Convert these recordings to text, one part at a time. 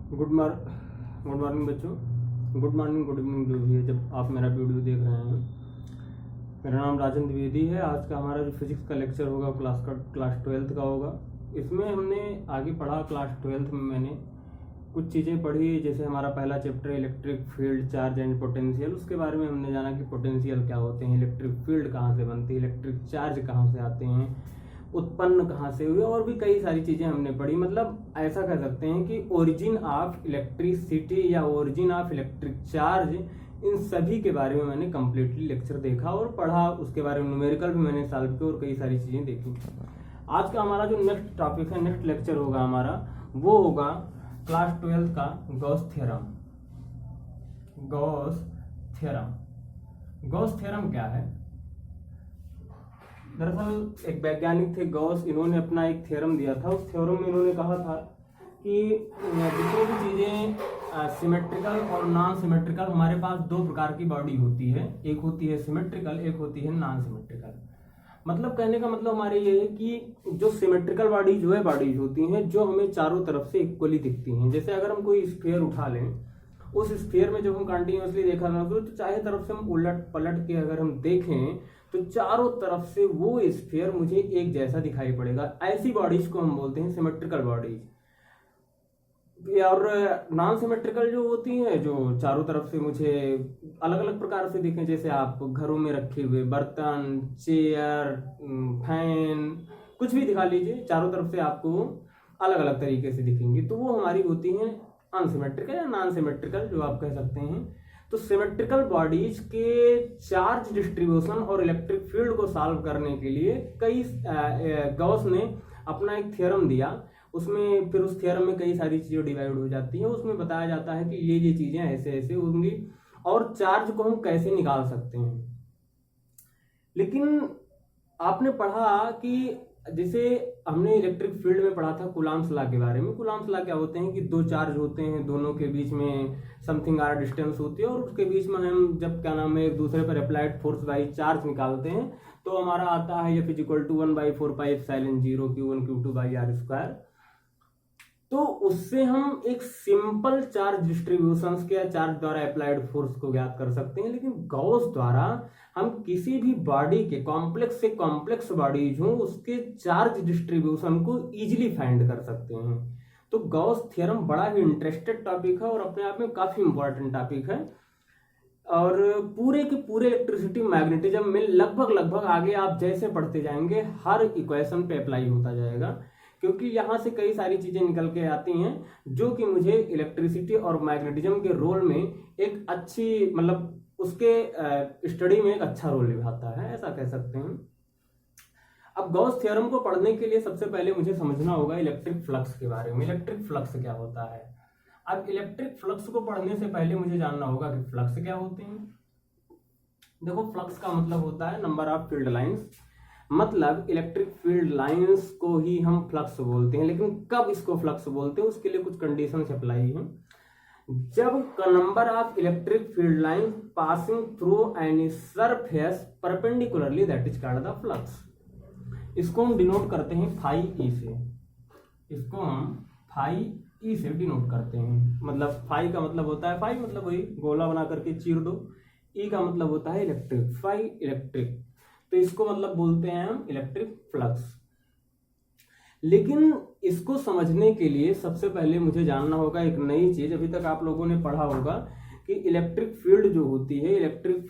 Good morning बच्चों। Good morning, good evening जो भी है जब आप मेरा वीडियो देख रहे हैं। मेरा नाम राजन द्विवेदी है। आज का हमारा जो फिजिक्स का लेक्चर होगा क्लास 12th का होगा। इसमें हमने आगे पढ़ा, क्लास 12th में मैंने कुछ चीज़ें पढ़ी। जैसे हमारा पहला chapter electric field, charge and potential, उसके बारे में हमने जाना कि पोटेंशियल क्या होते हैं, इलेक्ट्रिक फील्ड कहाँ से बनती है, इलेक्ट्रिक चार्ज कहाँ से आते हैं, उत्पन्न कहाँ से हुए, और भी कई सारी चीज़ें हमने पढ़ी। मतलब ऐसा कह सकते हैं कि ओरिजिन ऑफ इलेक्ट्रिसिटी या ओरिजिन ऑफ इलेक्ट्रिक चार्ज, इन सभी के बारे में मैंने कम्प्लीटली लेक्चर देखा और पढ़ा। उसके बारे में न्यूमेरिकल भी मैंने सॉल्व किया और कई सारी चीज़ें देखी। आज का हमारा जो नेक्स्ट टॉपिक है, नेक्स्ट लेक्चर होगा हमारा, वो होगा क्लास 12th का Gauss theorem. Gauss theorem, Gauss theorem क्या है? दरअसल एक वैज्ञानिक थे गॉस, इन्होंने अपना एक थ्योरम दिया था। उस थ्योरम में इन्होंने कहा था कि जितनी भी चीज़ें सिमेट्रिकल और नॉन सिमेट्रिकल, हमारे पास दो प्रकार की बॉडी होती है, एक होती है सिमेट्रिकल, एक होती है नॉन सिमेट्रिकल। मतलब कहने का मतलब हमारे ये है कि जो सिमेट्रिकल बॉडीज होती हैं, जो हमें चारों तरफ से इक्वली दिखती हैं। जैसे अगर हम कोई स्फीयर उठा लें, उस स्फीयर में जब हम कंटिन्यूअसली देखा था तो चाहे तरफ से हम उलट पलट के अगर हम देखें तो चारों तरफ से वो स्फीयर मुझे एक जैसा दिखाई पड़ेगा। ऐसी बॉडीज को हम बोलते हैं सिमेट्रिकल बॉडीज। और नॉन सिमेट्रिकल जो होती हैं, जो चारों तरफ से मुझे अलग अलग प्रकार से दिखें, जैसे आप घरों में रखे हुए बर्तन, चेयर, फैन, कुछ भी दिखा लीजिए, चारों तरफ से आपको अलग अलग तरीके से दिखेंगी, तो वो हमारी होती हैं अनसिमेट्रिकल या नॉन सिमेट्रिकल, जो आप कह सकते हैं। तो सिमेट्रिकल बॉडीज के चार्ज डिस्ट्रीब्यूशन और इलेक्ट्रिक फील्ड को सॉल्व करने के लिए गॉस ने अपना एक थ्योरम दिया। उसमें फिर उस थ्योरम में कई सारी चीजें डिवाइड हो जाती हैं। उसमें बताया जाता है कि ये चीजें ऐसे ऐसे होंगी और चार्ज को हम कैसे निकाल सकते हैं। लेकिन आपने पढ़ा कि जैसे हमने इलेक्ट्रिक फील्ड में पढ़ा था कूलॉम्स लॉ के बारे में। कूलॉम्स लॉ क्या होते हैं कि दो चार्ज होते हैं, दोनों के बीच में समथिंग आर डिस्टेंस होती है, और उसके बीच में हम जब क्या नाम है एक दूसरे पर अप्लाइड फोर्स बाई चार्ज निकालते हैं तो हमारा आता है F = 1/4πε0 Q1 Q2/r²। तो उससे हम एक सिंपल चार्ज डिस्ट्रीब्यूशन के चार्ज द्वारा अप्लाइड फोर्स को ज्ञात कर सकते हैं। लेकिन गॉस द्वारा हम किसी भी बॉडी के कॉम्प्लेक्स से कॉम्प्लेक्स बॉडीज हो उसके चार्ज डिस्ट्रीब्यूशन को इजीली फाइंड कर सकते हैं। तो गॉस थ्योरम बड़ा ही इंटरेस्टेड टॉपिक है और अपने आप में काफी इंपॉर्टेंट टॉपिक है। और पूरे के पूरे इलेक्ट्रिसिटी मैग्नेटिज्म में लगभग आगे आप जैसे पढ़ते जाएंगे हर इक्वेशन पे अप्लाई होता जाएगा, क्योंकि यहाँ से कई सारी चीजें निकल के आती हैं जो कि मुझे इलेक्ट्रिसिटी और मैग्नेटिज्म के रोल में एक अच्छी, मतलब उसके स्टडी में एक अच्छा रोल निभाता है, ऐसा कह सकते हैं। अब गॉस थ्योरम को पढ़ने के लिए सबसे पहले मुझे समझना होगा इलेक्ट्रिक फ्लक्स के बारे में। इलेक्ट्रिक फ्लक्स क्या होता है? अब इलेक्ट्रिक फ्लक्स को पढ़ने से पहले मुझे जानना होगा कि फ्लक्स क्या होते हैं। देखो, फ्लक्स का मतलब होता है नंबर ऑफ फील्ड लाइंस। मतलब इलेक्ट्रिक फील्ड लाइंस को ही हम फ्लक्स बोलते हैं। लेकिन कब इसको फ्लक्स बोलते हैं, उसके लिए कुछ कंडीशंस अप्लाई हैं। जब number of electric field line passing through any surface perpendicularly, that is called the flux. इसको हम डिनोट करते हैं फाई ई से। इसको हम फाई ई से डिनोट करते हैं। मतलब फाई का मतलब होता है, फाई मतलब वही गोला बना करके चीर दो, ई का मतलब होता है इलेक्ट्रिक, फाई इलेक्ट्रिक, तो इसको मतलब बोलते हैं हम इलेक्ट्रिक फ्लक्स। लेकिन इसको समझने के लिए सबसे पहले मुझे जानना होगा एक नई चीज। अभी तक आप लोगों ने पढ़ा होगा कि इलेक्ट्रिक फील्ड जो होती है, इलेक्ट्रिक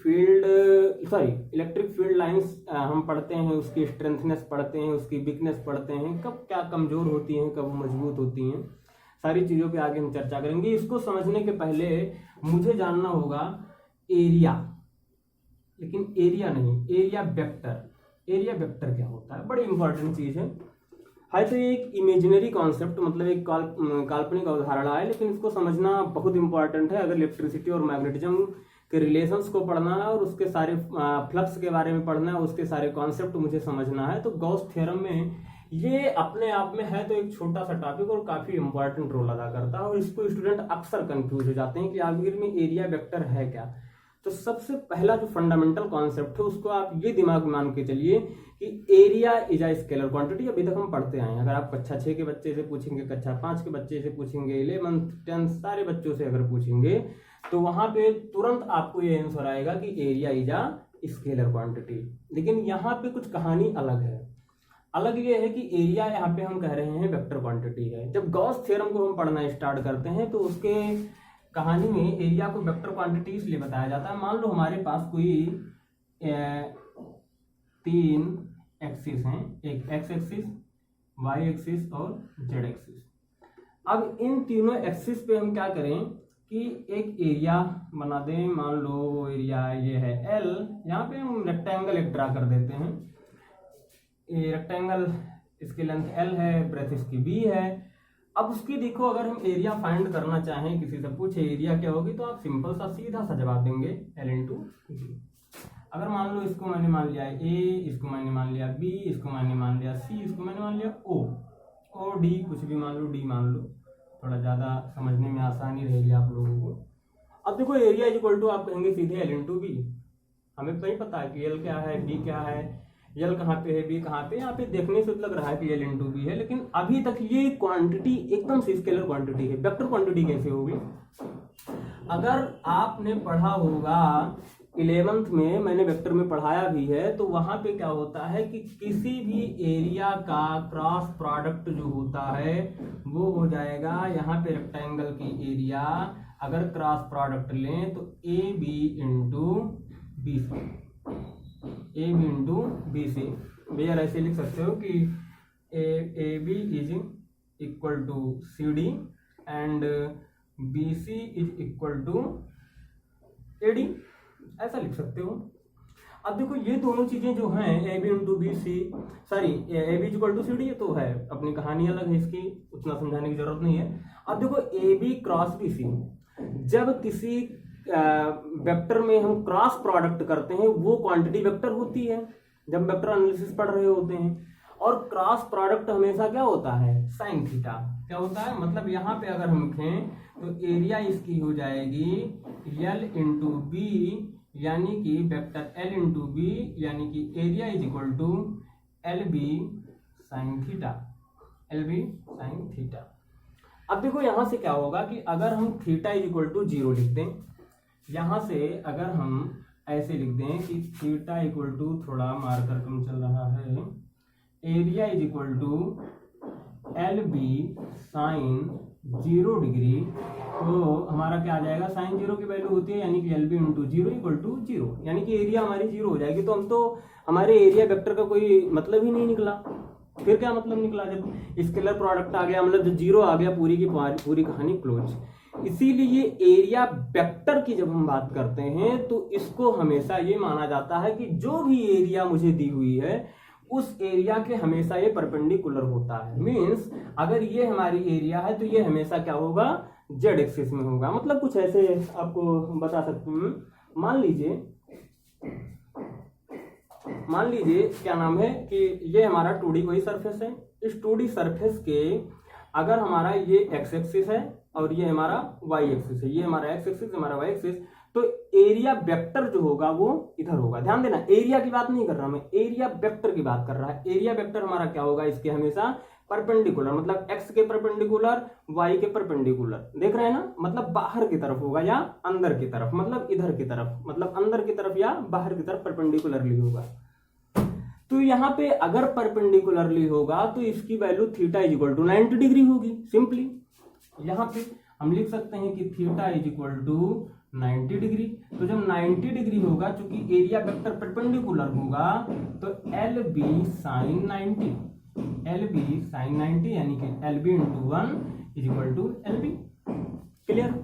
फील्ड लाइंस हम पढ़ते हैं, उसकी स्ट्रेंथनेस पढ़ते हैं, उसकी वीकनेस पढ़ते हैं, कब क्या कमजोर होती हैं, कब मजबूत होती हैं, सारी चीजों पे आगे हम चर्चा करेंगे। इसको समझने के पहले मुझे जानना होगा एरिया, लेकिन एरिया नहीं, एरिया वेक्टर। एरिया वेक्टर क्या होता है? बड़ी इंपॉर्टेंट चीज है। तो ये एक इमेजिनरी कॉन्सेप्ट, मतलब एक काल्पनिक अवधारणा है, लेकिन इसको समझना बहुत इंपॉर्टेंट है अगर इलेक्ट्रिसिटी और मैग्नेटिज्म के रिलेशंस को पढ़ना है और उसके सारे फ्लक्स के बारे में पढ़ना है, उसके सारे कॉन्सेप्ट मुझे समझना है। तो गॉस थ्योरम में ये अपने आप में है तो एक छोटा सा टॉपिक और काफी इंपॉर्टेंट रोल अदा करता है। और इसको स्टूडेंट अक्सर कंफ्यूज हो जाते हैं कि आखिर में एरिया वेक्टर है क्या। तो सबसे पहला जो फंडामेंटल कॉन्सेप्ट है उसको आप ये दिमाग में मान के चलिए कि area is a scalar quantity. अभी तक हम पढ़ते आए हैं, अगर आप कक्षा 6 के बच्चे से पूछेंगे, कक्षा 5 के बच्चे से पूछेंगे, 11th 10th सारे बच्चों से अगर पूछेंगे तो वहां पे तुरंत आपको ये आंसर आएगा कि area is a scalar quantity. लेकिन यहाँ पे कुछ कहानी अलग है। अलग ये है कि एरिया यहाँ पे हम कह रहे हैं वेक्टर क्वांटिटी है। जब गॉस थ्योरम को हम पढ़ना स्टार्ट करते हैं तो उसके कहानी में एरिया को वेक्टर क्वांटिटी इसलिए बताया जाता है। मान लो हमारे पास कोई 3 एक्सिस हैं, एक एक्स एक्सिस, वाई एक्सिस और जेड एक्सिस। अब इन तीनों एक्सिस पे हम क्या करें कि एक एरिया बना दें। मान लो वो एरिया ये है L, यहाँ पे हम रेक्टेंगल एक ड्रा कर देते हैं। ये रेक्टेंगल, इसकी लेंथ L है, ब्रेथ इसकी B है। अब उसकी देखो, अगर हम एरिया फाइंड करना चाहें, किसी से पूछे एरिया क्या होगी, तो आप सिंपल सा सीधा सा जवाब देंगे L × G। अगर मान लो इसको मैंने मान लिया A, इसको मैंने मान लिया B, इसको मैंने मान लिया C, इसको मैंने मान लिया O D, कुछ भी मान लो, D मान लो, थोड़ा ज़्यादा समझने में आसानी रहेगी आप लोगों को। अब देखो एरिया इज इक्वल टू आप कहेंगे सीधे L × B। हमें तो नहीं पता है कि L क्या है, B क्या है, L कहाँ पे है, B कहाँ पे। यहाँ पे देखने से लग रहा है कि L × B है, लेकिन अभी तक ये क्वांटिटी एकदम से स्केलर क्वांटिटी है। वेक्टर क्वांटिटी कैसे होगी? अगर आपने पढ़ा होगा 11th में, मैंने वेक्टर में पढ़ाया भी है, तो वहां पे क्या होता है कि किसी भी एरिया का क्रॉस प्रोडक्ट जो होता है वो हो जाएगा, यहाँ पे रेक्टेंगल की एरिया अगर क्रॉस प्रोडक्ट लें तो AB × BC, AB × BC। भैया ऐसे लिख सकते हो कि AB is equal to CD and BC is equal to AD, ऐसा लिख सकते हो। अब देखो ये दोनों चीजें जो हैं AB × BC, sorry AB = CD, ये तो है, अपनी कहानी अलग है, इसकी उतना समझाने की जरूरत नहीं है। अब देखो AB × BC, जब किसी वेक्टर में हम क्रॉस प्रोडक्ट करते हैं वो क्वांटिटी वेक्टर होती है जब वेक्टर एनालिसिस पढ़ रहे होते हैं। और क्रॉस प्रोडक्ट हमेशा क्या होता है? Sine theta. क्या होता है? मतलब यहाँ पे अगर हम लिखें तो एरिया इसकी हो जाएगी L × B, यानी कि वेक्टर L × B, यानी कि area is equal to LB sin theta, LB sin theta. अब देखो यहाँ से क्या होगा कि अगर हम थीटा इज इक्वल टू 0 लिख दें, यहाँ से अगर हम ऐसे लिख दें कि थीटा इक्वल टू, थोड़ा मार्कर कम चल रहा है, area is equal to LB sin 0 degree, तो हमारा क्या आ जाएगा? साइन 0 की वैल्यू होती है, यानी कि LB × 0 = 0, यानी कि एरिया हमारी 0 हो जाएगी। तो हम तो हमारे एरिया वेक्टर का कोई मतलब ही नहीं निकला। फिर क्या मतलब निकला? जब स्केलर प्रोडक्ट आ गया, मतलब जब 0 आ गया, पूरी की पूरी कहानी क्लोज। इसीलिए एरिया वेक्टर की जब हम बात करते हैं तो इसको हमेशा ये माना जाता है कि जो भी एरिया मुझे दी हुई है उस एरिया के हमेशा ये परपेंडिकुलर होता है। मीन्स अगर ये हमारी एरिया है तो ये हमेशा क्या होगा? जेड एक्सिस में होगा। मतलब कुछ ऐसे आपको बता सकते हैं। मान लीजिए क्या नाम है कि ये हमारा 2D कोई सरफेस है। इस 2D सरफेस के अगर हमारा ये एक्स एक्सिस है और ये हमारा वाई एक्सिस है, ये हमारा एक्स एक्सिस, हमारा वाई एक्सिस, तो एरिया वेक्टर जो होगा वो इधर होगा। ध्यान देना, एरिया की बात नहीं कर रहा मैं, एरिया वेक्टर की बात कर रहा है। एरिया वेक्टर हमारा क्या होगा? इसके हमेशा परपेंडिकुलर, मतलब एक्स के परपेंडिकुलर, वाई के परपेंडिकुलर। देख रहे हैं ना? मतलब बाहर की तरफ होगा या अंदर की तरफ, मतलब इधर की तरफ, मतलब अंदर की तरफ या बाहर की तरफ परपेंडिकुलरली होगा। तो यहाँ पे अगर परपेंडिकुलरली होगा तो इसकी value theta is equal to 90 degree होगी। सिंपली यहाँ पे हम लिख सकते हैं कि theta is equal to 90 degree. तो जब 90 डिग्री होगा, चूंकि एरिया वेक्टर परपेंडिकुलर होगा, तो LB sin 90, LB sin 90 यानी कि LB × 1 is equal to LB। Clear?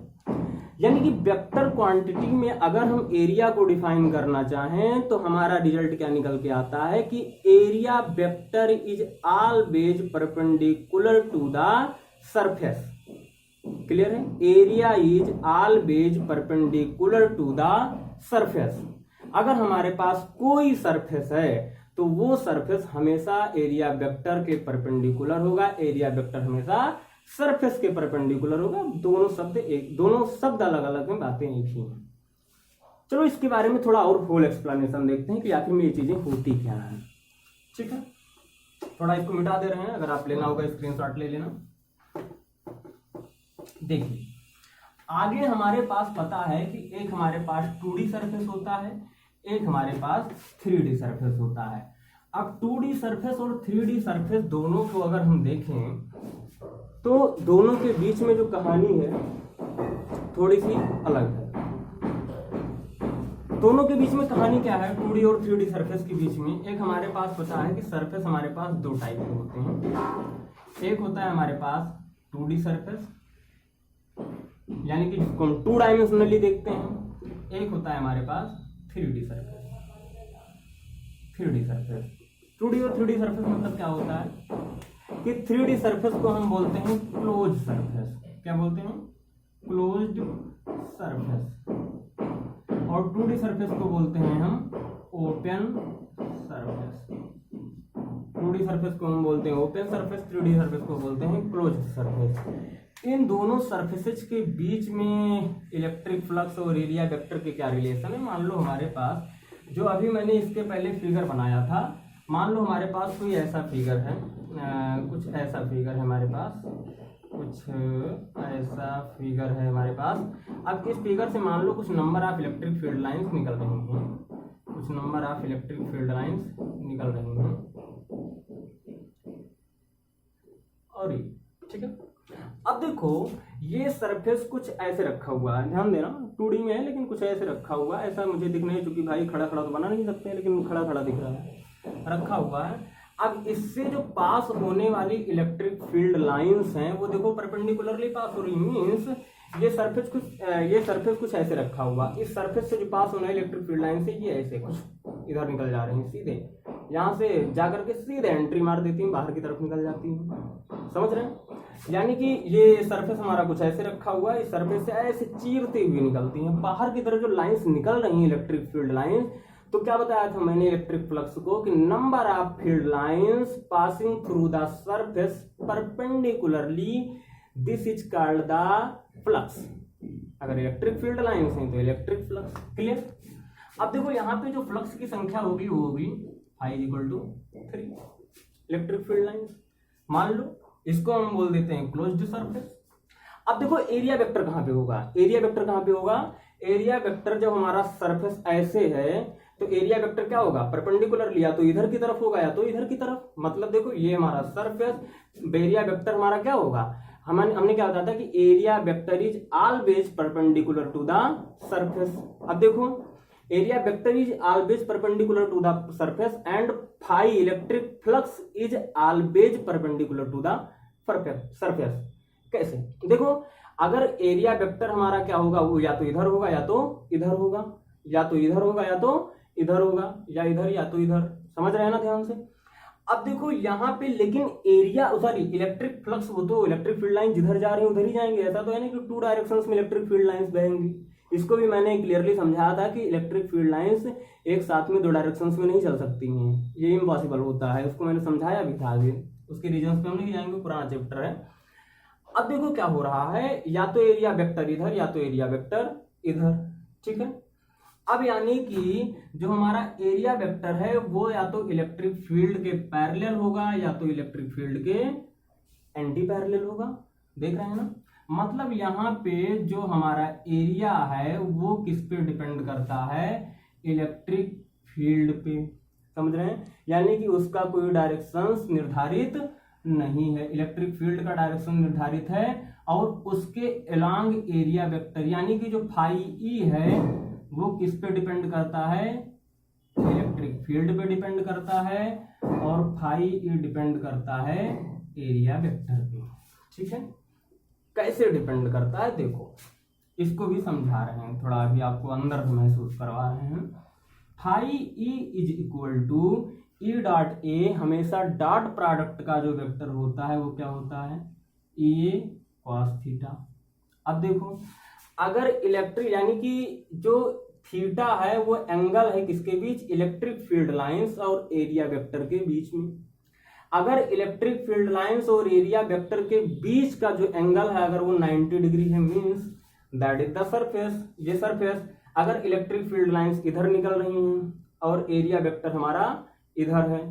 यानी कि वेक्टर क्वांटिटी में अगर हम एरिया को डिफाइन करना चाहें तो हमारा रिजल्ट क्या निकल के आता है कि area vector is always perpendicular to the surface. Clear है? Area is always perpendicular to the surface. अगर हमारे पास कोई सरफेस है तो वो सरफेस हमेशा एरिया वेक्टर के परपेंडिकुलर होगा। एरिया वेक्टर हमेशा सरफेस के परपेंडिकुलर होगा। दोनों शब्द अलग अलग हैं, बातें एक ही हैं। चलो इसके बारे में थोड़ा और होल एक्सप्लेनेशन देखते हैं कि आखिर में ये चीजें होती क्या है। ठीक है, थोड़ा इसको मिटा दे रहे हैं, अगर आप लेना होगा स्क्रीनशॉट ले लेना। देखिए आगे हमारे पास पता है कि एक हमारे पास 2D सरफेस होता है, एक हमारे पास 3D सरफेस होता है। अब 2D सरफेस और 3D सरफेस दोनों को अगर हम देखें तो दोनों के बीच में जो कहानी है थोड़ी सी अलग है। दोनों के बीच में कहानी क्या है 2D और 3D सरफेस के बीच में? एक हमारे पास पता है कि सरफेस हमारे पास दो टाइप के होते हैं। एक होता है हमारे पास 2D सरफेस, यानी कि जिसको हम 2 डायमेंशनली देखते हैं। एक होता है हमारे पास 3D surface. 3D surface, 2D और 3D सरफेस मतलब क्या होता है कि 3D सरफेस को हम बोलते हैं क्लोज सरफेस। क्या बोलते हैं? Closed surface. और 2D सरफेस को बोलते हैं हम ओपन सरफेस। 2D सरफेस को हम बोलते हैं ओपन सरफेस, 3D सरफेस को बोलते हैं क्लोज सरफेस। इन दोनों सरफेसेज के बीच में इलेक्ट्रिक फ्लक्स और एरिया वेक्टर के क्या रिलेशन है? मान लो हमारे पास जो अभी मैंने इसके पहले फिगर बनाया था, मान लो हमारे पास कोई ऐसा फिगर है, कुछ ऐसा फिगर है हमारे पास, कुछ ऐसा फिगर है हमारे पास। अब इस फिगर से मान लो कुछ number of electric field lines निकल रही हैं, कुछ number of electric field lines निकल रही हैं और ये ठीक है। अब देखो ये सरफेस कुछ ऐसे रखा हुआ है, ध्यान देना 2D में है लेकिन कुछ ऐसे रखा हुआ है। ऐसा मुझे दिख नहीं है, चूंकि भाई खड़ा खड़ा तो बना नहीं सकते, लेकिन खड़ा खड़ा दिख रहा है, रखा हुआ है। अब इससे जो पास होने वाली इलेक्ट्रिक फील्ड लाइंस हैं वो देखो परपेंडिकुलरली पास हो रही, मींस ये सरफेस कुछ ऐसे रखा हुआ। इस सरफेस से जो पास होने वाली इलेक्ट्रिक फील्ड लाइन से ये ऐसे कुछ इधर निकल जा रही है, सीधे यहाँ से जाकर के सीधे एंट्री मार देती है, बाहर की तरफ निकल जाती है। समझ रहे हैं? यानी कि ये सरफेस हमारा कुछ ऐसे रखा हुआ है, इस सरफेस से ऐसे चीरते हुए निकलती हैं बाहर की तरफ जो लाइंस निकल रही हैं इलेक्ट्रिक फील्ड लाइंस। तो क्या बताया था मैंने इलेक्ट्रिक फ्लक्स को कि number of field lines passing through the surface perpendicularly, this is called the flux. अगर इलेक्ट्रिक फील्ड लाइंस हैं तो इलेक्ट्रिक फ्लक्स। क्लियर? अब देखो यहाँ पे जो फ्लक्स की संख्या होगी वो होगी I = 3 इलेक्ट्रिक फील्ड लाइंस। मान लो इसको हम बोल देते हैं क्लोज्ड सरफेस। अब देखो एरिया वेक्टर कहाँ पे होगा? एरिया वेक्टर कहाँ पे होगा? एरिया वेक्टर जब हमारा सरफेस ऐसे है तो एरिया वेक्टर क्या होगा? परपेंडिकुलरली या तो इधर की तरफ होगा या तो इधर की तरफ। मतलब देखो ये हमारा सरफेस, एरिया वेक्टर हमारा क्या होगा? हमने क्या बताया था कि area vector is always perpendicular to the surface. अब देखो area vector is always perpendicular to the surface and phi electric flux is always perpendicular to the surface. कैसे? देखो अगर एरिया वेक्टर हमारा क्या होगा, वो या तो इधर होगा या तो इधर होगा, या तो इधर होगा या तो इधर होगा, या इधर या तो इधर। समझ रहे हैं ना ध्यान से? अब देखो यहाँ पे लेकिन एरिया इलेक्ट्रिक फ्लक्स, वो तो इलेक्ट्रिक फील्ड लाइन जिधर जा रही है उधर ही जाएंगे। ऐसा तो है नहीं कि 2 डायरेक्शंस में इलेक्ट्रिक फील्ड लाइंस बहेंगी। इसको भी मैंने क्लियरली समझाया था कि इलेक्ट्रिक फील्ड लाइंस एक साथ में 2 डायरेक्शंस में नहीं चल सकती हैं, ये इम्पॉसिबल होता है। उसको मैंने समझाया भी था आगे, उसके रीजंस पे हम नहीं जाएंगे, पुराना चैप्टर है। अब देखो क्या हो रहा है, या तो एरिया वेक्टर इधर या तो एरिया वेक्टर इधर। ठीक है? अब यानी कि जो हमारा एरिया वेक्टर है वो या तो इलेक्ट्रिक फील्ड के पैरेलल होगा या तो इलेक्ट्रिक फील्ड के एंटी पैरेलल होगा। देख रहे हैं ना? मतलब यहाँ पे जो हमारा एरिया है वो किस पे डिपेंड करता है? इलेक्ट्रिक फील्ड पे। समझ रहे हैं? यानी कि उसका कोई डायरेक्शन निर्धारित नहीं है, इलेक्ट्रिक फील्ड का डायरेक्शन निर्धारित है और उसके अलोंग एरिया वेक्टर यानी कि जो फाई ई है वो किस पे डिपेंड करता है? इलेक्ट्रिक फील्ड पे डिपेंड करता है और फाई ई डिपेंड करता है एरिया वेक्टर पे। ठीक है? कैसे डिपेंड करता है देखो, इसको भी समझा रहे हैं, थोड़ा अभी आपको अंदर से महसूस करवा रहे हैं। फाई ई = E.A, हमेशा डॉट प्रोडक्ट का जो वेक्टर होता है वो क्या होता है? E cos theta. अब देखो अगर इलेक्ट्रिक यानी कि जो थीटा है वो एंगल है किसके बीच? इलेक्ट्रिक फील्ड लाइंस और एरिया वेक्टर के बीच में। अगर इलेक्ट्रिक फील्ड लाइंस और एरिया वेक्टर के बीच का जो एंगल है अगर वो 90 डिग्री है, means that is the surface. ये सरफेस अगर इलेक्ट्रिक फील्ड लाइंस इधर निकल रही हैं और एरिया वेक्टर हमारा इधर है,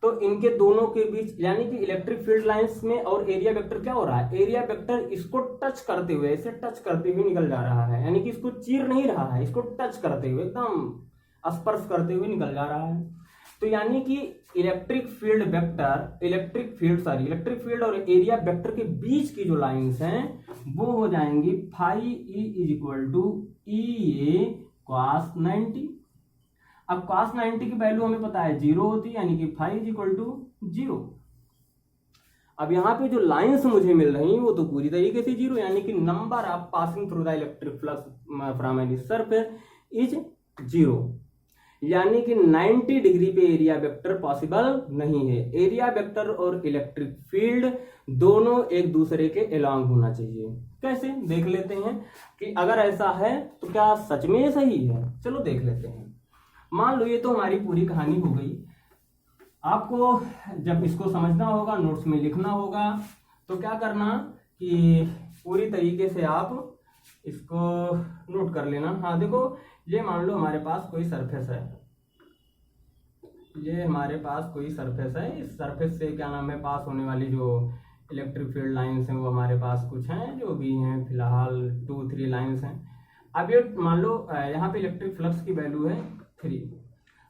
तो इनके दोनों के बीच यानी कि इलेक्ट्रिक फील्ड लाइंस में और एरिया वेक्टर क्या हो रहा है, एरिया वेक्टर इसको टच करते हुए, ऐसे टच करते हुए निकल जा रहा है, यानी कि इसको चीर नहीं रहा है, इसको टच करते हुए एकदम स्पर्श करते हुए निकल जा रहा है। तो यानी कि इलेक्ट्रिक फील्ड और एरिया वेक्टर के बीच की जो लाइंस हैं वो हो जाएंगी phi E is equal to E A cos 90। अब cos 90 की वैल्यू हमें पता है 0 होती है, यानी कि फाई इज इक्वल टू 0। अब यहाँ पे जो लाइंस मुझे मिल रही हैं वो तो पूरी तरीके से 0, यानी कि number of passing through the electric flux from any surface is 0, यानी कि 90 डिग्री पे एरिया वेक्टर पॉसिबल नहीं है। एरिया वेक्टर और इलेक्ट्रिक फील्ड दोनों एक दूसरे के अलोंग होना चाहिए। कैसे देख लेते हैं कि अगर ऐसा है तो क्या सच में सही है। चलो देख लेते हैं। मान लो ये तो हमारी पूरी कहानी हो गई। आपको जब इसको समझना होगा, नोट्स में लिखना होगा, तो क्या करना कि पूरी तरीके से आप इसको नोट कर लेना। हाँ देखो, ये मान लो हमारे पास कोई सरफेस है, ये हमारे पास कोई सरफेस है। इस सरफेस से क्या नाम है, पास होने वाली जो इलेक्ट्रिक फील्ड लाइंस हैं वो हमारे पास कुछ हैं, जो भी हैं फिलहाल 2-3 लाइंस हैं। अब ये मान लो यहाँ पे इलेक्ट्रिक फ्लक्स की वैल्यू है 3।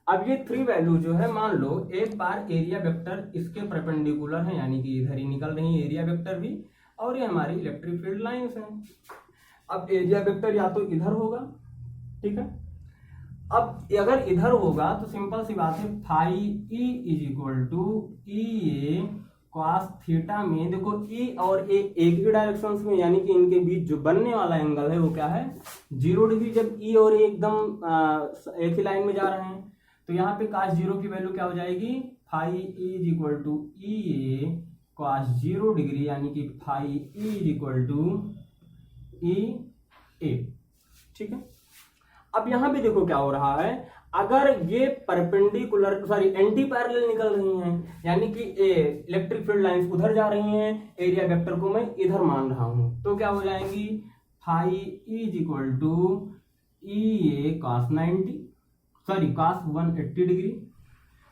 अब ये 3 वैल्यू जो है, मान लो एक बार एरिया वेक्टर इसके परपेंडिकुलर है, यानी कि इधर ही निकल रही है एरिया वेक्टर भी, और ये हमारी इलेक्ट्रिक फील्ड लाइंस हैं। अब एरिया वेक्टर या तो इधर होगा, ठीक है। अब अगर इधर होगा तो सिंपल सी बात है, phi E is equal to E A cos theta में देखो ई और ए एक ही डायरेक्शन में, यानी कि इनके बीच जो बनने वाला एंगल है वो क्या है, 0 डिग्री। जब ई और ए एकदम एक ही लाइन में जा रहे हैं तो यहाँ पे cos 0 की वैल्यू क्या हो जाएगी, phi E is equal to E A cos 0 degree, यानी कि phi E is equal to E A, ठीक है। अब यहाँ पे देखो क्या हो रहा है, अगर ये परपेंडिकुलर एंटी पैरेलल निकल रही हैं, यानी कि इलेक्ट्रिक फील्ड लाइंस उधर जा रही हैं, एरिया वेक्टर को मैं इधर मान रहा हूं, तो क्या हो जाएंगी, phi E is equal to E A cos 180 degree.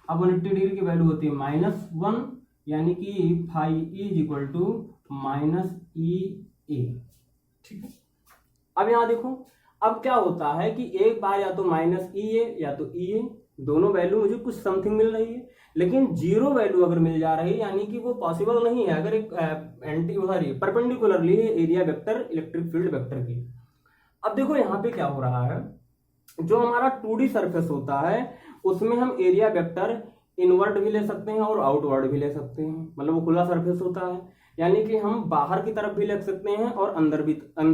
अब 180 डिग्री की वैल्यू होती है -1, यानी कि phi E is equal to minus E A, ठीक है। अब यहां देखो, अब क्या होता है कि एक बार या तो माइनस ई ए या तो ई ए, दोनों वैल्यू मुझे कुछ समथिंग मिल रही है, लेकिन 0 वैल्यू अगर मिल जा रही है, यानी कि वो पॉसिबल नहीं है अगर एक perpendicularly area vector electric field vector की। अब देखो यहाँ पे क्या हो रहा है, जो हमारा 2D सरफेस होता है उसमें हम एरिया वेक्टर इनवर्ड भी ले सकते हैं और आउटवर्ड भी ले सकते हैं, मतलब वो खुला सरफेस होता है, यानी कि हम बाहर की तरफ भी ले सकते हैं और अंदर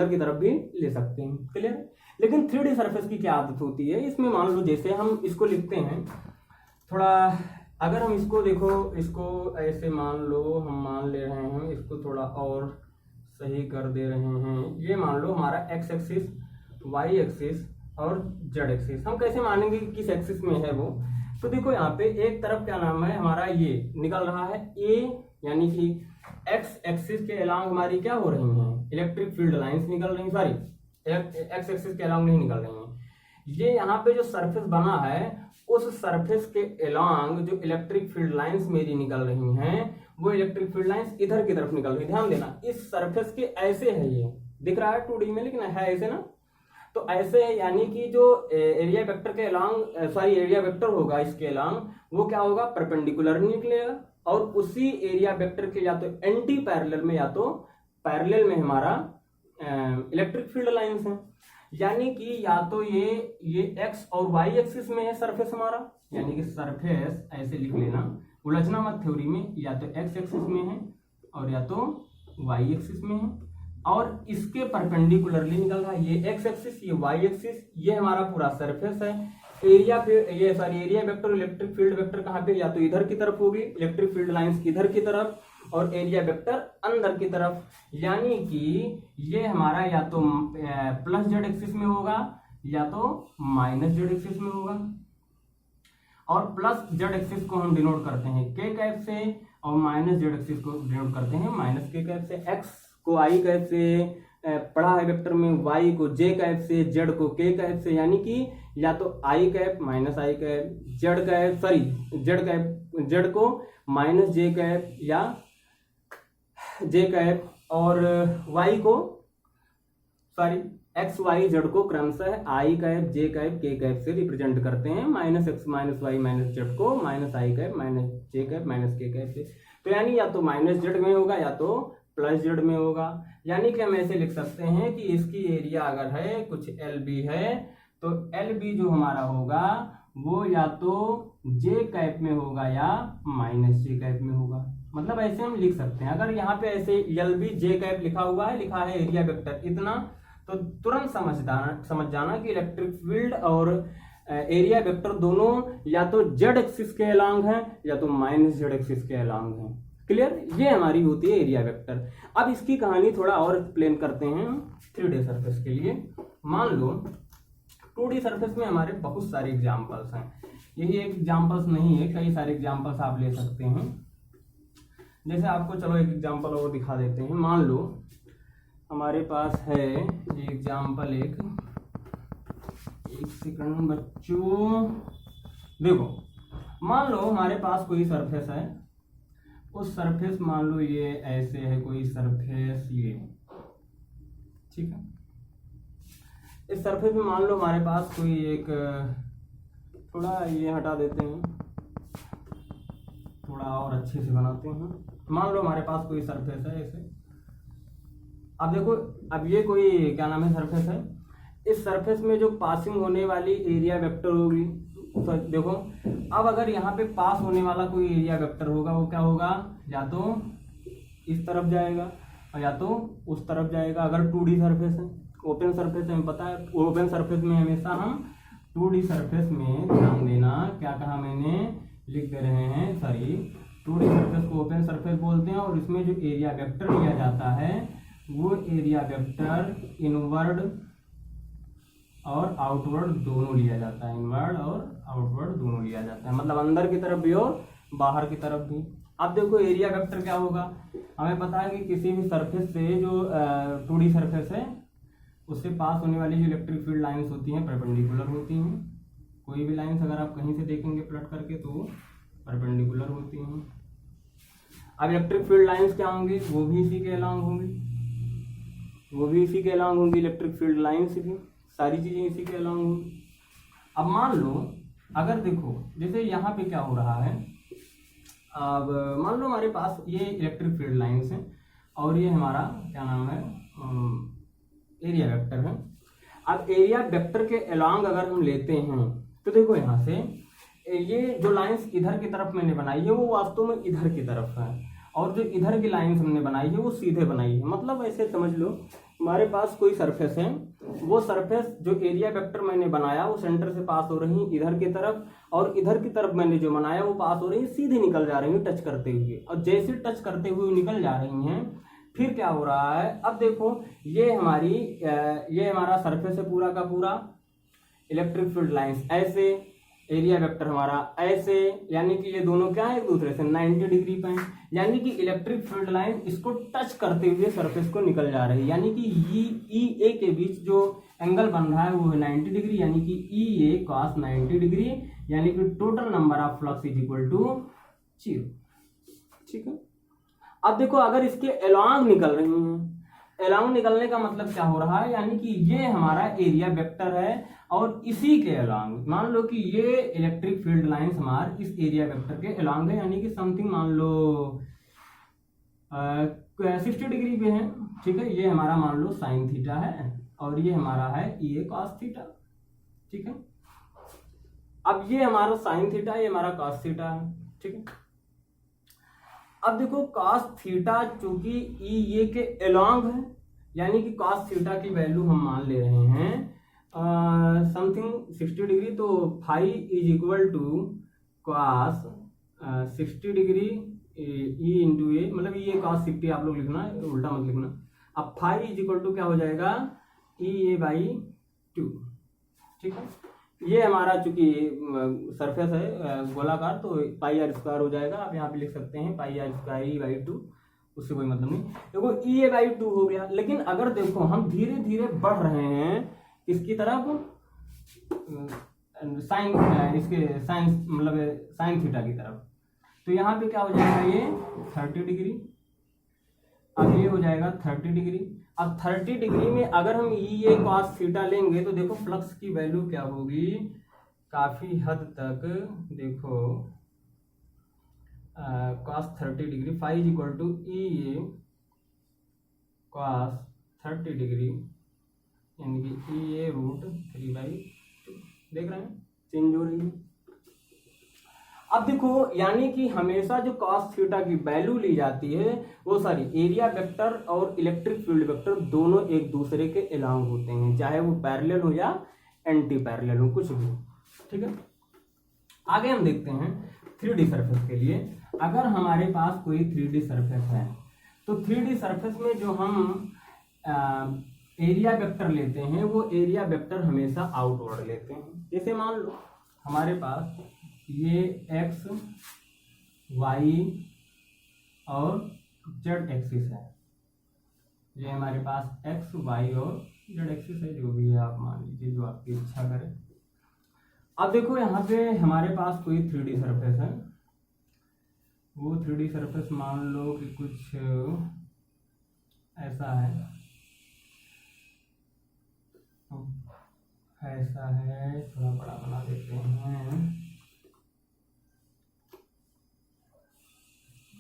की तरफ भी ले सकते हैं, क्लियर। लेकिन 3D सरफेस की क्या आदत होती है, इसमें मान लो जैसे हम इसको लिखते हैं थोड़ा, अगर हम इसको देखो, इसको ऐसे मान लो, हम मान ले रहे हैं इसको थोड़ा और सही कर दे रहे हैं। ये मान लो हमारा एक्स एक्सिस, वाई एक्सिस और जेड एक्सिस, हम कैसे मानेंगे कि किस एक्सिस में है वो। तो देखो यहाँ पे एक तरफ क्या नाम है हमारा, ये निकल रहा है ए, यानी कि एक्स एक्सिस के अलांग हमारी क्या हो रही हैं, इलेक्ट्रिक फील्ड लाइंस निकल रही, सॉरी एक्स एक्सिस के अलांग नहीं निकल रही हैं। ये यहाँ पे जो सरफेस बना है उस सरफेस के अलांग जो इलेक्ट्रिक फील्ड लाइंस मेरी निकल रही हैं, वो इलेक्ट्रिक फील्ड लाइंस इधर की तरफ निकल रही। ध्यान देना, इस सरफेस के ऐसे है, ये दिख रहा है 2D में, लेकिन है ऐसे ना, तो ऐसे है, यानी कि जो एरिया वेक्टर के अलांग एरिया वेक्टर होगा इसके अलांग, वो क्या होगा, परपेंडिकुलर निकलेगा, और उसी एरिया वेक्टर के या तो एंटी पैरेलल में या तो पैरेलल में हमारा इलेक्ट्रिक फील्ड लाइंस हैं। यानी कि या तो ये एक्स और वाई एक्सिस में है सरफेस हमारा, यानी कि सरफेस ऐसे लिख लेना, उलझना मत थ्योरी में, या तो एक्स एक्सिस में है और या तो वाई एक्सिस में है, और इसके परपेंडिकुलरली निकल रहा है ये एक्स एक्सिस, ये वाई एक्सिस, ये हमारा पूरा सरफेस है। Area vector electric field vector कहाँ पे, या तो इधर की तरफ होगी, इलेक्ट्रिक फील्ड लाइंस इधर की तरफ, और एरिया वेक्टर अंदर की तरफ, यानी कि ये हमारा या तो प्लस जेड एक्सिस में होगा या तो माइनस जेड एक्सिस में होगा। और प्लस जेड एक्सिस को हम डिनोट करते हैं के कैप से, और माइनस जेड एक्सिस को डिनोट करते हैं माइनस के कैप से। एक्स को आई कैप से, पढ़ा है वेक्टर में, वाई को जे कैप से, जेड को के कैप से, यानी कि या तो I cap minus I cap, Z cap sorry Z cap, Z को माइनस जे कैप या जे कैप, और वाई को सॉरी एक्स वाई जेड को क्रमशः I cap J cap K cap से रिप्रेजेंट करते हैं, minus X minus Y minus Z को minus I cap minus J cap minus K cap से। तो यानी या तो माइनस जेड में होगा या तो प्लस जेड में होगा। यानी कि हम ऐसे लिख सकते हैं कि इसकी एरिया अगर है कुछ एल बी है तो एल बी जो हमारा होगा वो या तो जे कैप में होगा या माइनस जे कैप में होगा। मतलब ऐसे हम लिख सकते हैं। अगर यहाँ पे ऐसे एल बी जे कैप लिखा हुआ है, लिखा है एरिया वेक्टर इतना, तो तुरंत समझ जाना कि इलेक्ट्रिक फील्ड और एरिया वेक्टर दोनों या तो जेड एक्सिस के अलोंग है या तो माइनस जेड एक्सिस के अलोंग है। क्लियर? ये हमारी होती है एरिया वेक्टर। अब इसकी कहानी थोड़ा और एक्सप्लेन करते हैं 3D सरफेस के लिए। मान लो 2D सरफेस में हमारे बहुत सारे एग्जांपल्स हैं, यही एक एग्जांपल्स नहीं है, कई सारे एग्जांपल्स आप ले सकते हैं। जैसे आपको चलो एक एग्जांपल और दिखा देते हैं। मान लो हमारे पास है ये एग्जांपल, एक सेकंड बच्चों, देखो मान लो हमारे पास कोई सरफेस है, उस सरफेस मान लो ये ऐसे है कोई सरफेस, ये ठीक है। इस सरफेस में मान लो हमारे पास कोई एक, थोड़ा ये हटा देते हैं, थोड़ा और अच्छे से बनाते हैं। मान लो हमारे पास कोई सरफेस है ऐसे। अब देखो, अब ये कोई क्या नाम है सरफेस है, इस सरफेस में जो पासिंग होने वाली एरिया वेक्टर होगी, तो देखो अब अगर यहाँ पे पास होने वाला कोई एरिया वेक्टर होगा वो क्या होगा, या तो इस तरफ जाएगा और या तो उस तरफ जाएगा। अगर 2D सरफेस है, ओपन सरफेस हमें पता है, ओपन सरफेस में हमेशा हम 2D सरफेस में ध्यान देना, क्या कहा मैंने, लिख दे रहे हैं सॉरी, 2D सरफेस को ओपन सरफेस बोलते हैं और इसमें जो एरिया वेक्टर लिया जाता है वो एरिया वेक्टर इनवर्ड और आउटवर्ड दोनों लिया जाता है, इनवर्ड और आउटवर्ड दोनों लिया जाता है, मतलब अंदर की तरफ भी और बाहर की तरफ भी। अब देखो एरिया वेक्टर क्या होगा, हमें पता है कि किसी भी सरफेस से जो 2D सरफेस है उससे पास होने वाली जो इलेक्ट्रिक फील्ड लाइंस होती हैं परपेंडिकुलर होती हैं। कोई भी लाइंस अगर आप कहीं से देखेंगे प्लॉट करके तो परपेंडिकुलर होती हैं। अब इलेक्ट्रिक फील्ड लाइंस क्या होंगी, वो भी इसी के अलोंग होंगी, वो भी इसी के अलोंग होंगी, इलेक्ट्रिक फील्ड लाइंस भी, सारी चीजें इसी के अलोंग होंगी। अब मान लो अगर देखो जैसे यहाँ पे क्या हो रहा है, अब मान लो हमारे पास ये इलेक्ट्रिक फील्ड लाइंस हैं और ये हमारा क्या नाम है एरिया वेक्टर है। अब एरिया वेक्टर के अलोंग अगर हम लेते हैं तो देखो यहाँ से ये जो लाइंस इधर की तरफ मैंने बनाई है वो वास्तव में इधर की तरफ है और जो इधर की लाइंस हमने बनाई है वो सीधे बनाई है। मतलब ऐसे समझ लो हमारे पास कोई सरफेस है, वो सरफेस जो एरिया वेक्टर मैंने बनाया वो सेंटर से पास हो रही इधर की तरफ, और इधर की तरफ मैंने जो बनाया वो पास हो रही सीधे निकल जा रही है टच करते हुए, और जैसे टच करते हुए निकल जा रही हैं फिर क्या हो रहा है। अब देखो ये हमारा सरफेस है पूरा का पूरा, इलेक्ट्रिक फील्ड लाइंस ऐसे, एरिया वेक्टर हमारा ऐसे, यानी कि ये दोनों क्या है एक दूसरे से 90 डिग्री पे हैं, यानी कि इलेक्ट्रिक फील्ड लाइन इसको टच करते हुए सरफेस को निकल जा रही है, यानी कि ई ए के बीच जो एंगल बन रहा है वो है 90 डिग्री, यानी कि ई ए cos 90 डिग्री, यानी कि total number of flux is equal to 0। ठीक है। अब देखो अगर इसके अलोंग निकल रही हैं, अलोंग निकलने का मतलब क्या हो रहा है, यानी कि ये हमारा एरिया वेक्टर है और इसी के अलोंग मान लो कि ये इलेक्ट्रिक फील्ड लाइंस हमारे इस एरिया वेक्टर के अलोंग है, यानी कि समथिंग मान लो 60 डिग्री पे है। ठीक है, ये हमारा मान लो साइन थीटा है और ये हमारा है ई ए कॉस थीटा। ठीक है, अब ये हमारा साइन थीटा, ये हमारा कॉस थीटा है। ठीक है, अब देखो cos थीटा चूंकि ई ए के अलोंग है, यानी कि cos थीटा की वैल्यू हम मान ले रहे हैं समथिंग 60 डिग्री, तो phi is equal to cos 60 degree E into A, मतलब ये cos 60 आप लोग लिखना, उल्टा मत लिखना। अब फाई इज इक्वल टू क्या हो जाएगा ई ए बाई 2। ठीक है, ये हमारा चूंकि सरफेस है गोलाकार तो पाई आर स्क्वायर हो जाएगा, आप यहाँ पे लिख सकते हैं पाई आर स्क्वायर ई बाई 2, उससे कोई मतलब नहीं। देखो EA/2 हो गया। लेकिन अगर देखो हम धीरे धीरे बढ़ रहे हैं इसकी तरफ, साइन इसके साइन मतलब साइन थीटा की तरफ, तो यहाँ पे क्या हो जाएगा, ये 30 डिग्री, अब ये हो जाएगा 30 डिग्री। अब 30 डिग्री में अगर हम ये cos थीटा लेंगे तो देखो फ्लक्स की वैल्यू क्या होगी, काफी हद तक देखो cos 30 degree, phi is equal to EA cos 30 degree, यानी कि EA √3/2। देख रहे हैं चेंज हो रही है। अब देखो यानी कि हमेशा जो cos थीटा की वैल्यू ली जाती है वो सारी एरिया वेक्टर और इलेक्ट्रिक फील्ड वेक्टर दोनों एक दूसरे के अलोंग होते हैं, चाहे वो पैरेलल हो या एंटी पैरेलल हो, कुछ भी। ठीक है, आगे हम देखते हैं 3D सरफेस के लिए। अगर हमारे पास कोई 3D सरफेस है तो 3D सरफेस में जो हम एरिया वेक्टर लेते हैं वो एरिया वेक्टर हमेशा आउटवर्ड लेते हैं। जैसे मान लो हमारे पास ये x, y और z एक्सिस है, ये हमारे पास x, y और z एक्सिस है, जो भी है आप मान लीजिए, जो आपकी इच्छा करे। अब देखो यहाँ पे हमारे पास कोई 3D सरफेस है, वो 3D सरफेस मान लो कि कुछ ऐसा है, थोड़ा बड़ा बना देते हैं,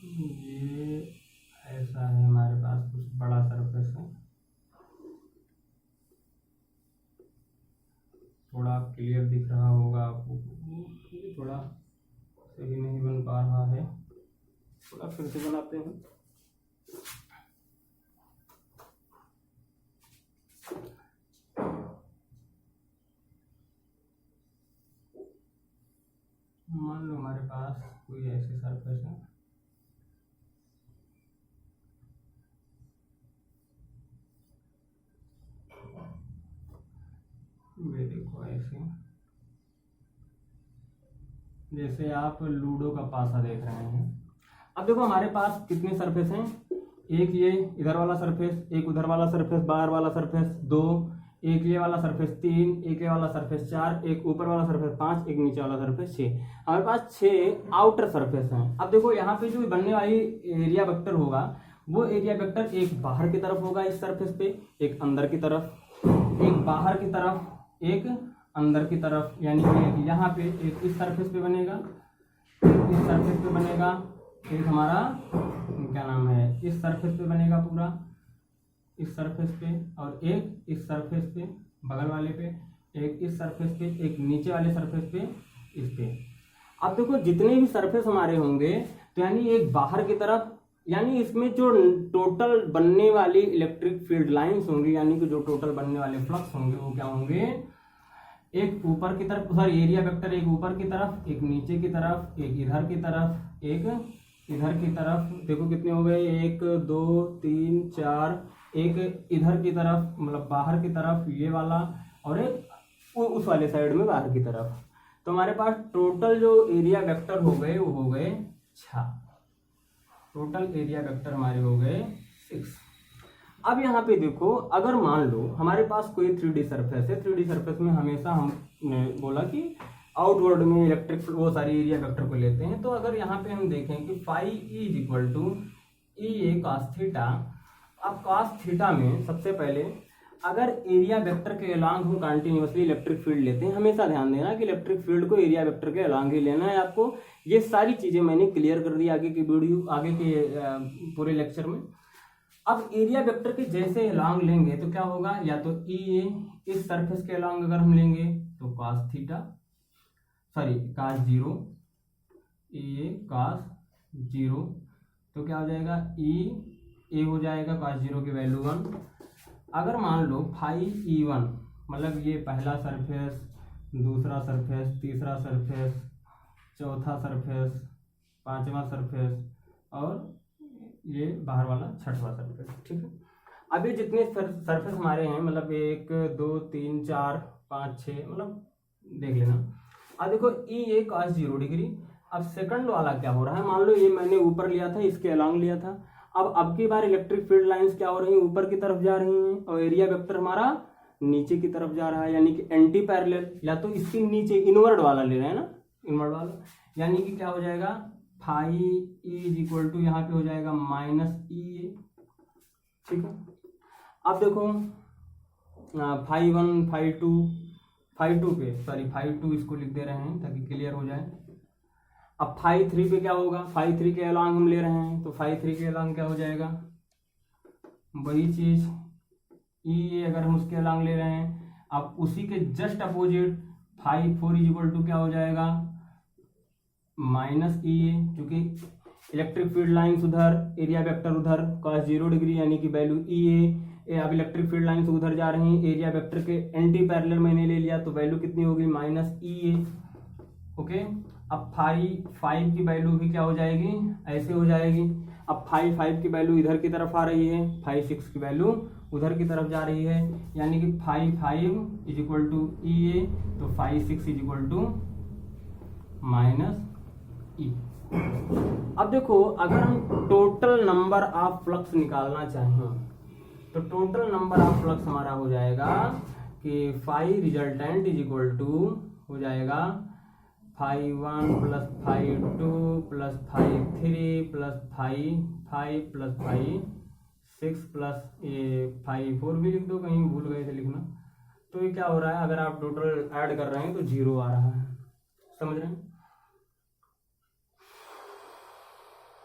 ये ऐसा है, हमारे पास कुछ बड़ा सरफेस है, थोड़ा क्लियर दिख रहा होगा आपको, थोड़ा सही नहीं बन पा रहा है, थोड़ा फिर से बनाते हैं। मान लो हमारे पास कोई ऐसी सरफेस है, ये देखो ऐसे, जैसे आप लूडो का पासा देख रहे हैं। अब देखो हमारे पास कितने सरफेस हैं, एक ये इधर वाला सरफेस, एक उधर वाला सरफेस, बाहर वाला सरफेस 2, एक ये वाला सरफेस 3, एक ये वाला सरफेस 4, एक ऊपर वाला सरफेस 5, एक नीचे वाला सरफेस 6। हमारे पास 6 आउटर सरफेस हैं। अब देखो यहाँ पे जो बनने वाली एरिया वेक्टर होगा वो एरिया वेक्टर एक बाहर की तरफ होगा इस सरफेस पे, एक अंदर की तरफ, एक बाहर की तरफ, एक अंदर की तरफ, यानी कि यहाँ पे एक इस सरफेस पे बनेगा, इस सरफेस पे बनेगा, एक हमारा क्या नाम है इस सरफेस पे बनेगा पूरा, इस सरफेस पे, और एक इस सरफेस पे बगल वाले पे, एक इस सरफेस पे, एक नीचे वाले सरफेस पे, इस पे। अब देखो जितने भी सरफेस हमारे होंगे तो यानी एक बाहर की तरफ, यानी इसमें जो टोटल बनने वाली इलेक्ट्रिक फील्ड लाइंस होंगी, यानी कि जो टोटल बनने वाले फ्लक्स होंगे वो क्या होंगे, एक ऊपर की तरफ, सॉरी एरिया वेक्टर एक ऊपर की तरफ, एक नीचे की तरफ, एक इधर की तरफ, एक इधर की तरफ। देखो कितने हो गए, 1 2 3 4, एक इधर की तरफ मतलब बाहर की तरफ ये वाला, और एक उस वाले साइड में बाहर की तरफ। तो हमारे पास टोटल जो एरिया वेक्टर हो गए वो हो गए 6, टोटल एरिया वेक्टर हमारे हो गए 6। अब यहाँ पे देखो अगर मान लो हमारे पास कोई 3D सरफेस है, 3D सरफेस में हमेशा हमने बोला कि आउटवर्ड में इलेक्ट्रिक वो सारी एरिया वेक्टर को लेते हैं। तो अगर यहाँ पे हम देखें कि phi is equal to EA cos theta, अब cos थीटा में सबसे पहले अगर एरिया वेक्टर के अलोंग हम कंटिन्यूअसली इलेक्ट्रिक फील्ड लेते हैं, हमेशा ध्यान देना कि इलेक्ट्रिक फील्ड को एरिया वेक्टर के अलोंग ही लेना है आपको। ये सारी चीजें मैंने क्लियर कर दी आगे की वीडियो, आगे के पूरे लेक्चर में। अब एरिया वेक्टर के जैसे अलोंग लेंगे तो क्या होगा, या तो EA इस सरफेस के अलोंग अगर हम लेंगे तो cos theta, sorry cos 0, EA cos 0, तो क्या हो जाएगा EA हो जाएगा cos 0 की वैल्यू 1। अगर मान लो फाई E1 मतलब ये पहला सरफेस, दूसरा सरफेस, तीसरा सरफेस, चौथा सरफेस, पांचवा सरफेस और ये बाहर वाला छठवां सरफेस, ठीक है। अब ये जितने सरफेस हमारे हैं मतलब 1 2 3 4 5 6 मतलब देख लेना। अब देखो EA cos 0 डिग्री। अब सेकंड वाला क्या हो रहा है, मान लो ये मैंने ऊपर लिया था, इसके अलोंग लिया था। अब की बार इलेक्ट्रिक फील्ड लाइंस क्या हो रही हैं, ऊपर की तरफ जा रही हैं और एरिया वेक्टर हमारा नीचे की तरफ जा रहा है, यानी कि एंटी पैरेलल, या तो इसके नीचे इनवर्ड वाला ले रहे हैं ना, इनवर्ड वाला, यानी कि क्या हो जाएगा phi E is equal to यहाँ पे हो जाएगा माइनस ई ए। ठीक है, अब देखो फाई 1 फाई 2 पे सॉरी फाई 2 इसको लिख दे रहे हैं ताकि क्लियर हो जाए। अब फाई 3 पे क्या होगा, फाई 3 के अलॉन्ग हम ले रहे हैं तो फाई 3 के अलॉन्ग क्या हो जाएगा, वही चीज ई अगर हम उसके अलॉन्ग ले रहे हैं। अब उसी के just opposite phi 4 is equal to क्या हो जाएगा माइनस ई ए, क्योंकि इलेक्ट्रिक फील्ड लाइंस उधर, एरिया वेक्टर उधर, cos 0 डिग्री यानी कि वैल्यू ई ए। अब इलेक्ट्रिक फील्ड लाइंस उधर जा रही हैं, एरिया वेक्टर के एंटी पैरेलल मैंने ले लिया तो वैल्यू कितनी होगी माइनस ई ए। ओके, अब फाई 5 की वैल्यू भी क्या हो जाएगी, ऐसे हो जाएगी। अब फाई 5 की वैल्यू इधर की तरफ आ रही है, फाई 6 की वैल्यू उधर की तरफ जा रही है, यानी कि phi 5 is equal to E A, तो phi 6 is equal to minus E. अब देखो अगर हम टोटल नंबर ऑफ फ्लक्स निकालना चाहें तो टोटल नंबर ऑफ फ्लक्स हमारा हो जाएगा कि phi resultant is equal to हो जाएगा phi 1 plus phi 2 plus phi 3 plus phi 5 plus phi 6 plus ये फाई 4 भी लिख दो, कहीं भूल गए थे लिखना। तो ये क्या हो रहा है, अगर आप टोटल ऐड कर रहे हैं तो 0 आ रहा है, समझ रहे हैं।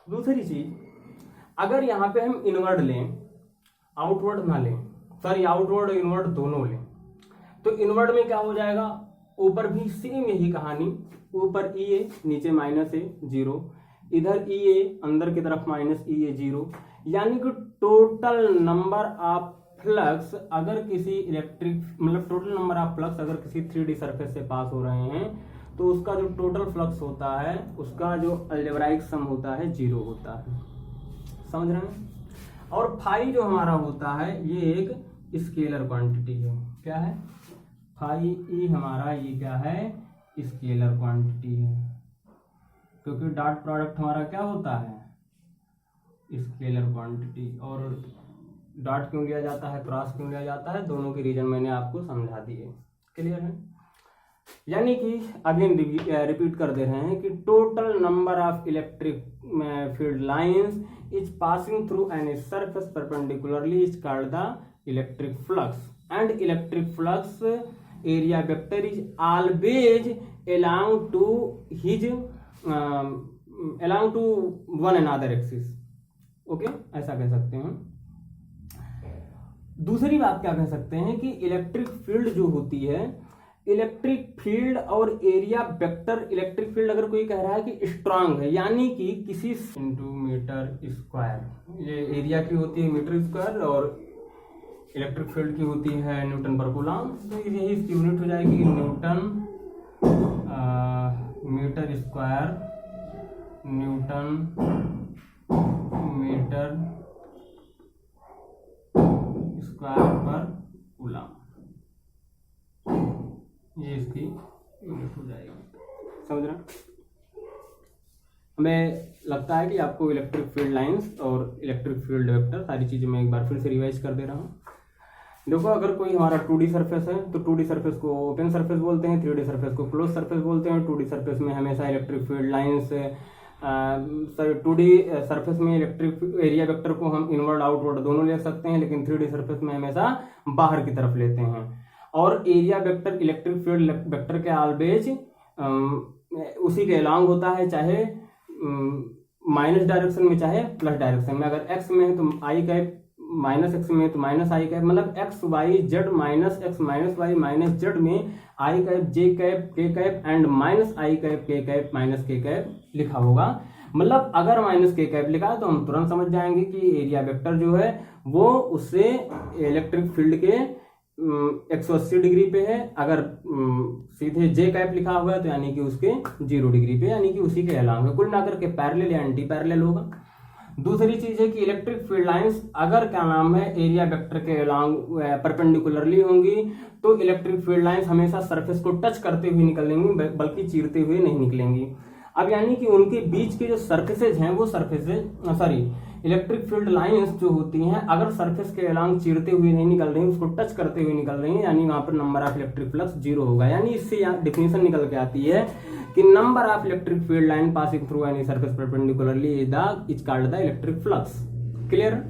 दूसरी चीज, अगर यहाँ पे हम इनवर्ड लें, आउटवर्ड ना लें, सॉरी आउटवर्ड इनवर्ड दोनों लें, तो इनवर्ड में क्या हो जाएगा, ऊपर भी सेम यही कहानी, ऊपर ई ए नीचे माइनस ए 0, इधर ई ए अंदर की तरफ माइनस ई ए 0, यानी कि टोटल नंबर ऑफ फ्लक्स अगर किसी इलेक्ट्रिक मतलब टोटल नंबर ऑफ फ्लक्स अगर किसी 3D सरफेस से पास हो रहे हैं तो उसका जो टोटल फ्लक्स होता है उसका जो अलजेब्राइक सम होता है 0 होता है, समझ रहे हैं। और फाई जो हमारा होता है ये एक स्केलर क्वांटिटी है, क्या है फाई ई हमारा, ये क्या है स्केलर क्वांटिटी है, क्योंकि डॉट प्रोडक्ट हमारा क्या होता है स्केलर क्वांटिटी। और डॉट क्यों लिया जाता है, क्रॉस क्यों लिया जाता है, दोनों के रीजन मैंने आपको समझा दिए, क्लियर है। यानी कि अगेन रिपीट कर दे रहे हैं कि total number of electric field lines is passing through an surface perpendicularly is called the electric flux, and electric flux area vector is always along to his along to one another axis। Okay, ऐसा कह सकते हैं। दूसरी बात क्या कह सकते हैं कि इलेक्ट्रिक फील्ड जो होती है, इलेक्ट्रिक फील्ड और एरिया वेक्टर, इलेक्ट्रिक फील्ड अगर कोई कह रहा है कि स्ट्रांग है, यानी कि किसी इंटू मीटर स्क्वायर, ये एरिया की होती है मीटर स्क्वायर और इलेक्ट्रिक फील्ड की होती है न्यूटन पर कूलम, तो यही इसकी यूनिट हो जाएगी newton metre square, newton metre square पर कूलम, ये इसकी यूनिट हो जाएगी, समझ रहे हैं। हमें लगता है कि आपको इलेक्ट्रिक फील्ड लाइंस और इलेक्ट्रिक फील्ड वेक्टर सारी चीज़ें मैं एक बार फिर से रिवाइज कर दे रहा हूँ। देखो, अगर कोई हमारा 2D सरफेस है तो 2D सरफेस को ओपन सरफेस बोलते हैं, 3D सरफेस को क्लोज सरफेस बोलते हैं। 2D सरफेस में हमेशा electric field lines, 2D surface में इलेक्ट्रिक एरिया वेक्टर को हम इनवर्ड आउटवर्ड दोनों ले सकते हैं, लेकिन 3D सरफेस में हमेशा बाहर की तरफ लेते हैं। और area vector electric field vector के ऑलवेज उसी के अलॉन्ग होता है, चाहे माइनस डायरेक्शन में चाहे प्लस डायरेक्शन में। अगर एक्स में है तो आई कैप, माइनस एक्स में है तो माइनस आई कैप, मतलब X Y Z minus X minus Y minus Z में I cap J cap K cap and minus I cap K cap minus K cap लिखा होगा। मतलब अगर minus K cap लिखा है तो हम तुरंत समझ जाएंगे कि एरिया वेक्टर जो है वो उससे इलेक्ट्रिक फील्ड के 180 डिग्री पे है। अगर सीधे जे कैप लिखा हुआ है तो यानी कि उसके 0 डिग्री पे, यानी कि उसी के अलॉन्ग है। कुल मिलाकर के पैरेलल या एंटी पैरेलल होगा। दूसरी चीज है कि इलेक्ट्रिक फील्ड लाइंस अगर क्या नाम है एरिया वेक्टर के अलॉन्ग परपेंडिकुलरली होंगी तो इलेक्ट्रिक फील्ड लाइंस हमेशा सरफेस को टच करते हुए निकलेंगी, बल्कि चीरते हुए नहीं निकलेंगी। अब यानी कि उनके बीच के जो सरफेसेज हैं वो सरफेसेज इलेक्ट्रिक फील्ड लाइंस जो होती हैं अगर सरफेस के अलोंग चीरते हुए नहीं निकल रही, उसको टच करते हुए निकल रही हैं, यानी वहां पर number of electric flux zero होगा। यानी इससे डिफिनेशन निकल के आती है कि number of electric field line passing through any surface perpendicularly is called the electric flux. Clear?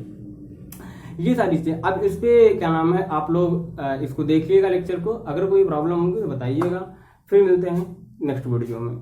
ये सारी चीजें। अब इस पे क्या नाम है, आप लोग इसको देखिएगा लेक्चर को, अगर कोई प्रॉब्लम होगी तो बताइएगा। फिर मिलते हैं नेक्स्ट वीडियो में।